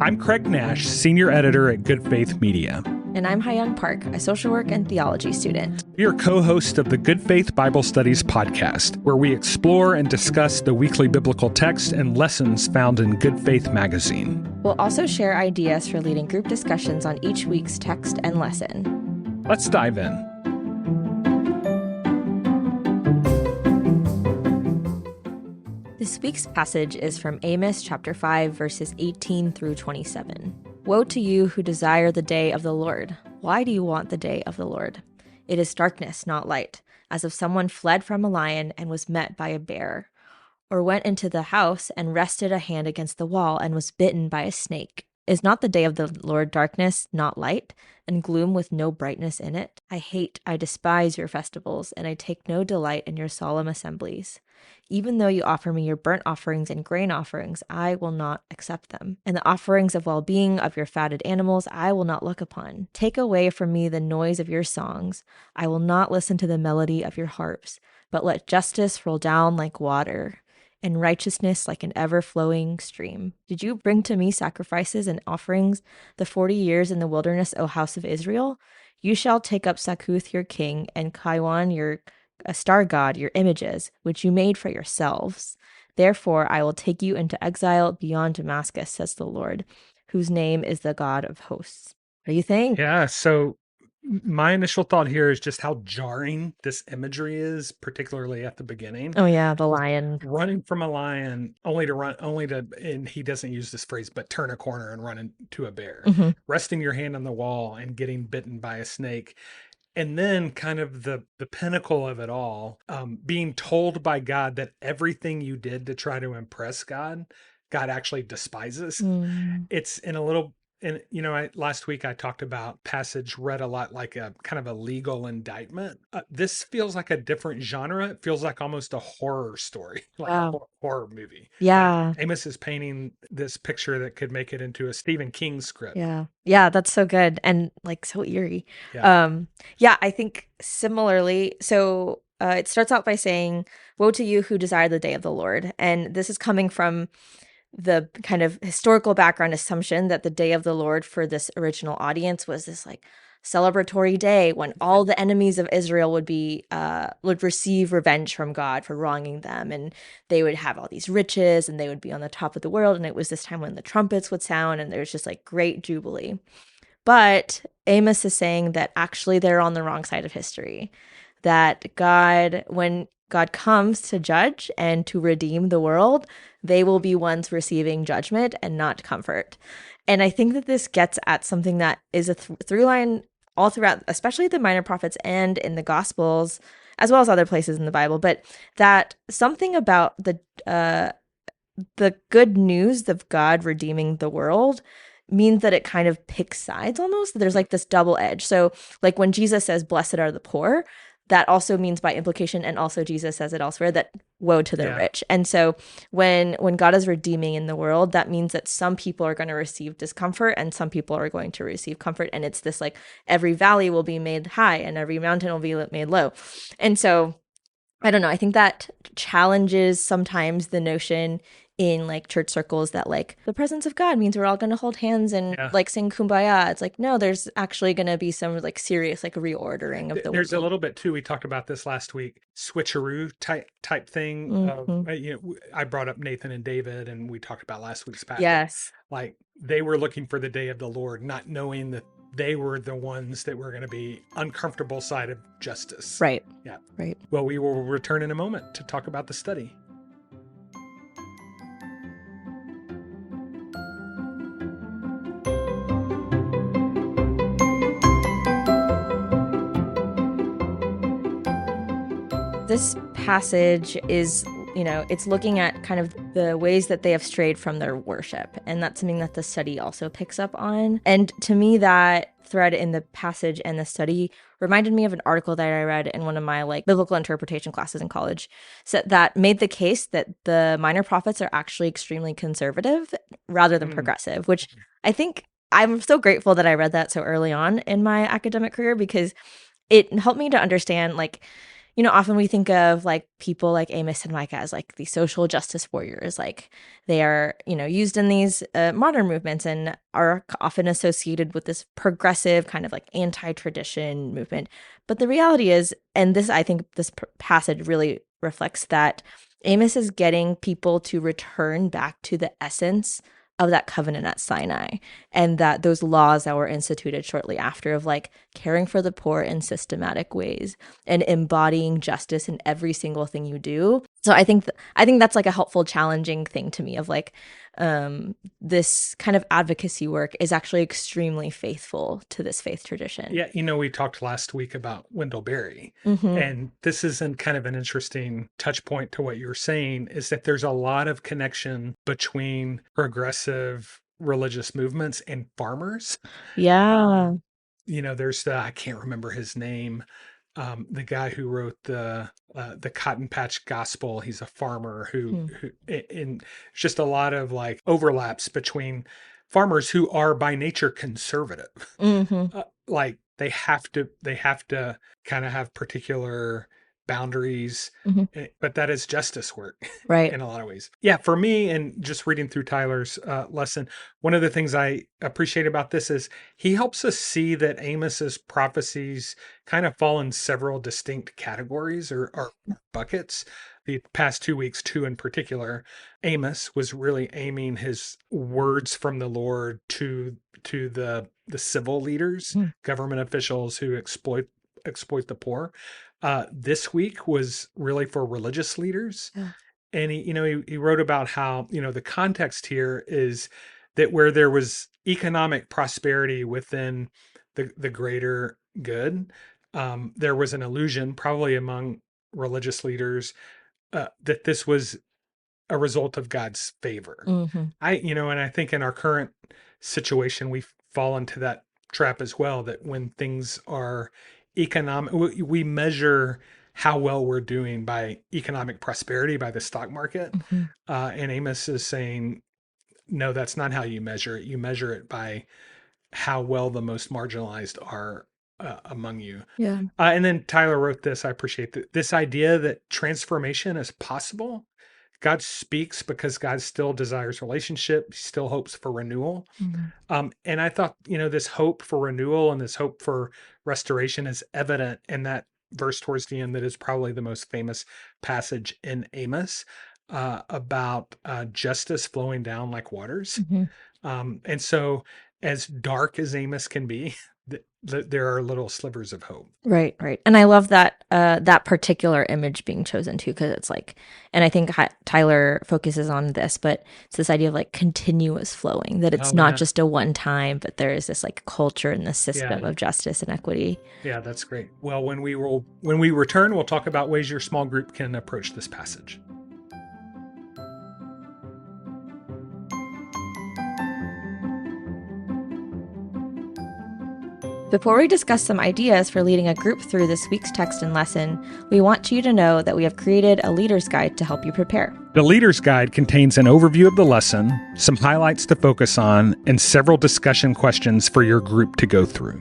I'm Craig Nash, Senior Editor at Good Faith Media. And I'm Hayoung Park, a social work and theology student. We are co-hosts of the Good Faith Bible Studies podcast, where we explore and discuss the weekly biblical text and lessons found in Good Faith magazine. We'll also share ideas for leading group discussions on each week's text and lesson. Let's dive in. This week's passage is from Amos chapter 5, verses 18 through 27. Woe to you who desire the day of the Lord. Why do you want the day of the Lord? It is darkness, not light, as if someone fled from a lion and was met by a bear, or went into the house and rested a hand against the wall and was bitten by a snake. Is not the day of the Lord darkness, not light, and gloom with no brightness in it? I despise your festivals, and I take no delight in your solemn assemblies. Even though you offer me your burnt offerings and grain offerings, I will not accept them. And the offerings of well-being of your fatted animals I will not look upon. Take away from me the noise of your songs. I will not listen to the melody of your harps, but let justice roll down like water, and righteousness like an ever-flowing stream. Did you bring to me sacrifices and offerings the 40 years in the wilderness, O house of Israel? You shall take up Sakuth your king, and Hayoung your star god, your images, which you made for yourselves. Therefore I will take you into exile beyond Damascus, says the Lord, whose name is the God of hosts. What do you think? Yeah, so my initial thought here is just how jarring this imagery is, particularly at the beginning. Oh yeah, the lion. Running from a lion and he doesn't use this phrase, but turn a corner and run into a bear. Mm-hmm. Resting your hand on the wall and getting bitten by a snake. And then kind of the pinnacle of it all, being told by God that everything you did to try to impress God actually despises. It's in a little... And, last week I talked about passage read a lot like a kind of a legal indictment. This feels like a different genre. It feels like almost a horror story, like a horror movie. Yeah. Amos is painting this picture that could make it into a Stephen King script. Yeah. Yeah, that's so good. And like so eerie. Yeah. I think similarly. So it starts out by saying, woe to you who desire the day of the Lord. And this is coming from the kind of historical background assumption that the day of the Lord for this original audience was this like celebratory day when all the enemies of Israel would receive revenge from God for wronging them, and they would have all these riches and they would be on the top of the world, and it was this time when the trumpets would sound and there's just like great jubilee. But Amos is saying that actually they're on the wrong side of history, that when God comes to judge and to redeem the world, they will be ones receiving judgment and not comfort. And I think that this gets at something that is a through line all throughout, especially the minor prophets and in the Gospels, as well as other places in the Bible, but that something about the good news of God redeeming the world means that it kind of picks sides almost. There's like this double edge. So like when Jesus says, blessed are the poor, that also means by implication, and also Jesus says it elsewhere, that woe to the rich. And so when God is redeeming in the world, that means that some people are going to receive discomfort and some people are going to receive comfort. And it's this like every valley will be made high and every mountain will be made low. And so I don't know, I think that challenges sometimes the notion in like church circles that like the presence of God means we're all going to hold hands and like sing Kumbaya. It's like, no, there's actually going to be some like serious like reordering of the There's world. a little bit too, we talked about this last week, switcheroo type thing. Mm-hmm. I brought up Nathan and David and we talked about last week's passage. Yes. Like they were looking for the day of the Lord, not knowing that they were the ones that were going to be uncomfortable side of justice. Right. Yeah. Right. Well, we will return in a moment to talk about the study. This passage is, it's looking at kind of the ways that they have strayed from their worship. And that's something that the study also picks up on. And to me, that thread in the passage and the study reminded me of an article that I read in one of my like biblical interpretation classes in college that made the case that the minor prophets are actually extremely conservative rather than progressive, which I think I'm so grateful that I read that so early on in my academic career, because it helped me to understand like often we think of like people like Amos and Micah as like these social justice warriors. Like they are, used in these modern movements and are often associated with this progressive kind of like anti-tradition movement. But the reality is, and I think this passage really reflects that Amos is getting people to return back to the essence of that covenant at Sinai, and that those laws that were instituted shortly after of like caring for the poor in systematic ways and embodying justice in every single thing you do. So I think that's like a helpful, challenging thing to me of like this kind of advocacy work is actually extremely faithful to this faith tradition. Yeah, we talked last week about Wendell Berry, Mm-hmm. and this is kind of an interesting touch point to what you're saying, is that there's a lot of connection between progressive religious movements and farmers. Yeah. There's I can't remember his name, the guy who wrote the Cotton Patch Gospel. He's a farmer who in just a lot of like overlaps between farmers who are by nature conservative. Mm-hmm. Like they have to kind of have particular boundaries, Mm-hmm. but that is justice work Right. in a lot of ways. Yeah, for me, and just reading through Tyler's lesson, one of the things I appreciate about this is he helps us see that Amos's prophecies kind of fall in several distinct categories or buckets. The past 2 weeks, two in particular, Amos was really aiming his words from the Lord to the civil leaders, Mm. government officials who exploit the poor. This week was really for religious leaders, Yeah. and he wrote about how the context here is that where there was economic prosperity within the greater good, there was an illusion, probably among religious leaders, that this was a result of God's favor. Mm-hmm. And I think in our current situation, we fall into that trap as well, that when things are economic, we measure how well we're doing by economic prosperity, by the stock market. Mm-hmm. And Amos is saying, no, that's not how you measure it. You measure it by how well the most marginalized are among you. Yeah. And then Tyler wrote this. I appreciate this idea that transformation is possible. God speaks because God still desires relationship, still hopes for renewal. Mm-hmm. And I thought, this hope for renewal and this hope for restoration is evident in that verse towards the end that is probably the most famous passage in Amos, about justice flowing down like waters. Mm-hmm. And so, as dark as Amos can be, there are little slivers of hope. Right, right. And I love that that particular image being chosen too, because it's like, and I think Tyler focuses on this, but it's this idea of like continuous flowing, that it's Oh, not yeah. just a one time, but there is this like culture in the system Yeah. of justice and equity. Yeah, that's great. Well, when we return, we'll talk about ways your small group can approach this passage. Before we discuss some ideas for leading a group through this week's text and lesson, we want you to know that we have created a leader's guide to help you prepare. The Leader's Guide contains an overview of the lesson, some highlights to focus on, and several discussion questions for your group to go through.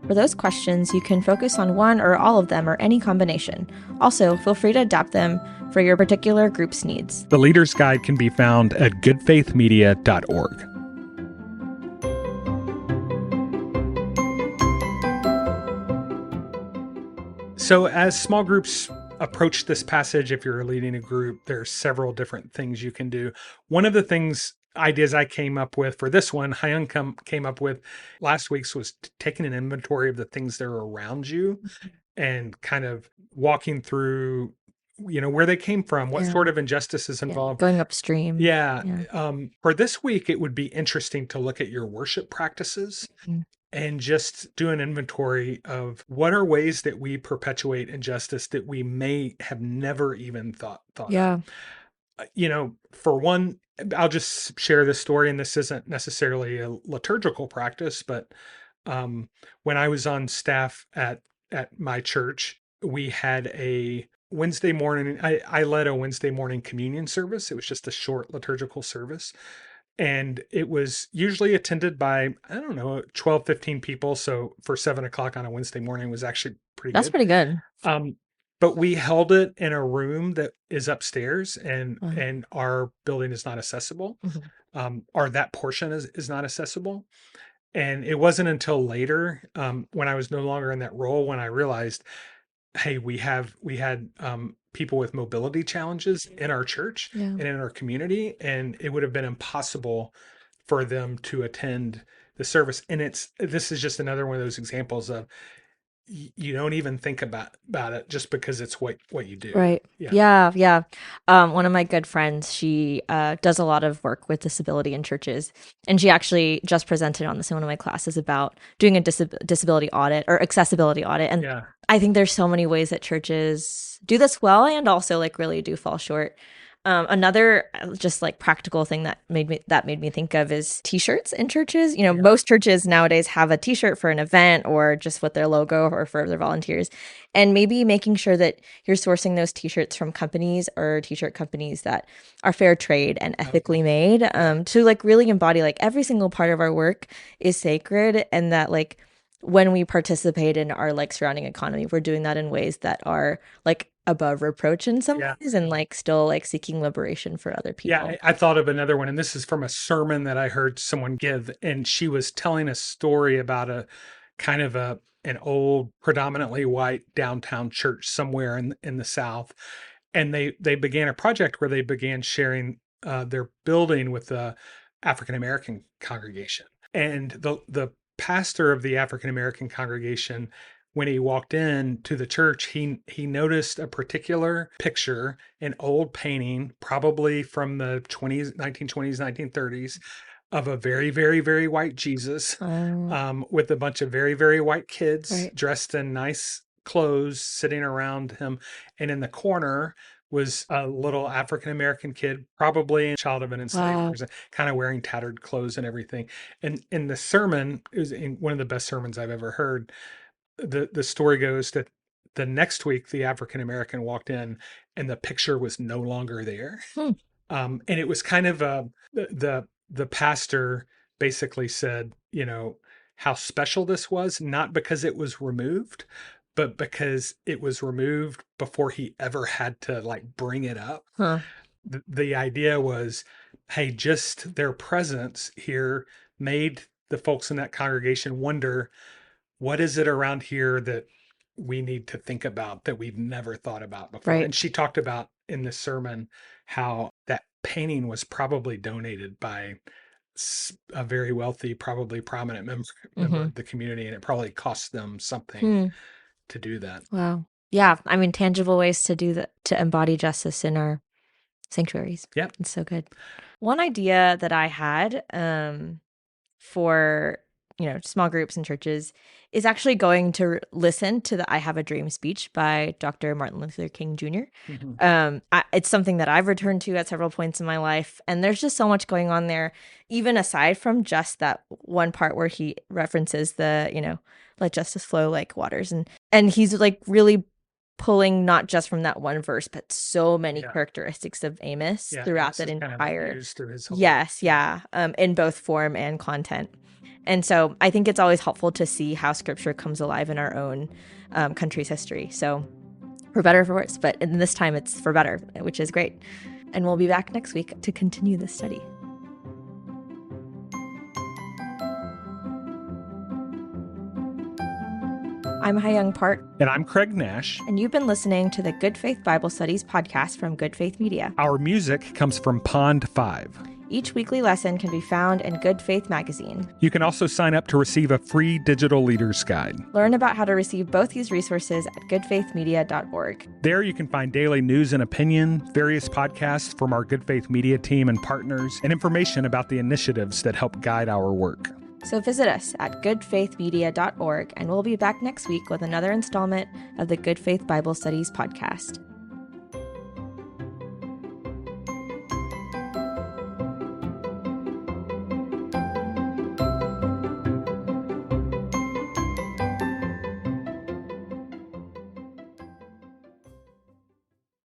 For those questions, you can focus on one or all of them or any combination. Also, feel free to adapt them for your particular group's needs. The Leader's Guide can be found at goodfaithmedia.org. So as small groups approach this passage, if you're leading a group, there are several different things you can do. One of the ideas I came up with for this one, Hayoung came up with last week's, was taking an inventory of the things that are around you and kind of walking through, where they came from, what sort of injustices involved. Going upstream. Yeah. For this week, it would be interesting to look at your worship practices. Mhm. And just do an inventory of what are ways that we perpetuate injustice that we may have never even thought Yeah. of. For one, I'll just share this story, and this isn't necessarily a liturgical practice, but when I was on staff at my church, we had a Wednesday morning. I led a Wednesday morning communion service. It was just a short liturgical service. And it was usually attended by, 12, 15 people. So for 7 o'clock on a Wednesday morning was actually pretty That's good. pretty good. but we held it in a room that is upstairs, and Uh-huh. our building is not accessible, Mhm. or that portion is not accessible. And it wasn't until later, when I was no longer in that role, when I realized, hey, we had people with mobility challenges in our church Yeah. and in our community, and it would have been impossible for them to attend the service. And this is just another one of those examples of you don't even think about it just because it's what you do. Right. Yeah. Yeah, yeah. One of my good friends, she does a lot of work with disability in churches, and she actually just presented on this in one of my classes about doing a disability audit or accessibility audit. And Yeah. I think there's so many ways that churches do this well and also like really do fall short. Another just like practical thing that made me think of is t-shirts in churches. You know, Yeah. most churches nowadays have a t-shirt for an event or just with their logo or for their volunteers. And maybe making sure that you're sourcing those t-shirts from companies or t-shirt companies that are fair trade and ethically made, to like really embody like every single part of our work is sacred, and that like when we participate in our like surrounding economy, we're doing that in ways that are like above reproach in some Yeah. ways and like still like seeking liberation for other Yeah, people. I thought of another one, and this is from a sermon that I heard someone give, and she was telling a story about a kind of an old, predominantly white downtown church somewhere in the South, and they began a project where they began sharing their building with the African American congregation, and the pastor of the African American congregation, when he walked in to the church, he noticed a particular picture, an old painting, probably from the 1920s, 1930s, of a very, very, very white Jesus, Oh, with a bunch of very, very white kids right. dressed in nice clothes sitting around him. And in the corner was a little African American kid, probably a child of an enslaved Wow. person, kind of wearing tattered clothes and everything. And in the sermon, it was in one of the best sermons I've ever heard. The story goes that the next week the African American walked in and the picture was no longer there. Hmm. And it was kind of the pastor basically said, how special this was, not because it was removed, but because it was removed before he ever had to like bring it up. Huh. The idea was, hey, just their presence here made the folks in that congregation wonder, what is it around here that we need to think about that we've never thought about before? Right. And she talked about in this sermon how that painting was probably donated by a very wealthy, probably prominent member Mm-hmm. of the community, and it probably cost them something Hmm. to do that. Wow. Yeah. I mean, tangible ways to do that, to embody justice in our sanctuaries. Yeah. It's so good. One idea that I had for, small groups and churches is actually going to listen to the I Have a Dream speech by Dr. Martin Luther King Jr. Mm-hmm. It's something that I've returned to at several points in my life. And there's just so much going on there, even aside from just that one part where he references the, let justice flow like waters. And he's like really pulling not just from that one verse, but so many characteristics of Amos throughout that entire. Used through his whole Yes, yeah, in both form and content. And so I think it's always helpful to see how scripture comes alive in our own country's history. So for better or for worse, but in this time it's for better, which is great. And we'll be back next week to continue this study. I'm Hayoung Park. And I'm Craig Nash. And you've been listening to the Good Faith Bible Studies podcast from Good Faith Media. Our music comes from Pond 5. Each weekly lesson can be found in Good Faith magazine. You can also sign up to receive a free digital leader's guide. Learn about how to receive both these resources at goodfaithmedia.org. There you can find daily news and opinion, various podcasts from our Good Faith Media team and partners, and information about the initiatives that help guide our work. So visit us at goodfaithmedia.org, and we'll be back next week with another installment of the Good Faith Bible Studies podcast.